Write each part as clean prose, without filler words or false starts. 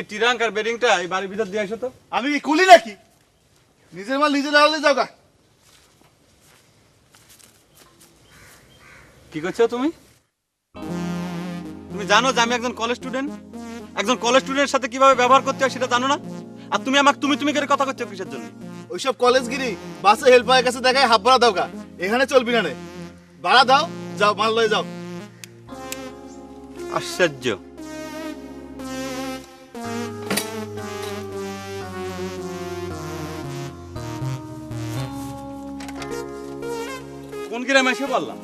এই টিরাঙ্ক আর বেডিংটা এই বাড়ির ভিতর দিয়ে আসো তো। আমি কি কুলি নাকি? নিজের মাল নিজে লাগাতে যাও গা। কি করছো তুমি? তুমি জানো যে আমি একজন কলেজ স্টুডেন্ট? একজন কলেজ স্টুডেন্টের সাথে কিভাবে ব্যবহার করতে হয় সেটা জানো না? আর তুমি আমাকে তুমি করে কথা করছো কিসের জন্য? ওইসব কলেজগিরি বাসে হেল্পারের কাছে দেখায় হাফ ভাড়া দাও গা। এখানে চলবি না রে। ভাড়া দাও, যাও মাল লয়ে যাও। আশ্চর্য। কোন গ্রামে এসে বললাম?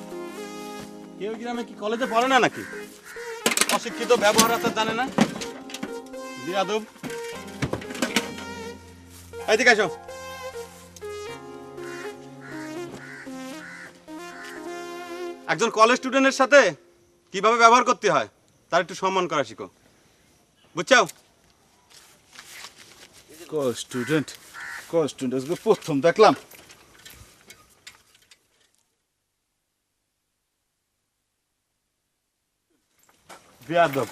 কেউ গ্রামে কি কলেজে পড়ে না নাকি? অশিক্ষিত, ব্যবহার আচার জানে না, বিয়াদব। এইদিকে আসো। একজন কলেজ স্টুডেন্টের সাথে কিভাবে ব্যবহার করতে হয় তার একটু সম্মান করা শিখো, বুঝছো? স্টুডেন্ট প্রথম দেখলাম। বিয়াদব।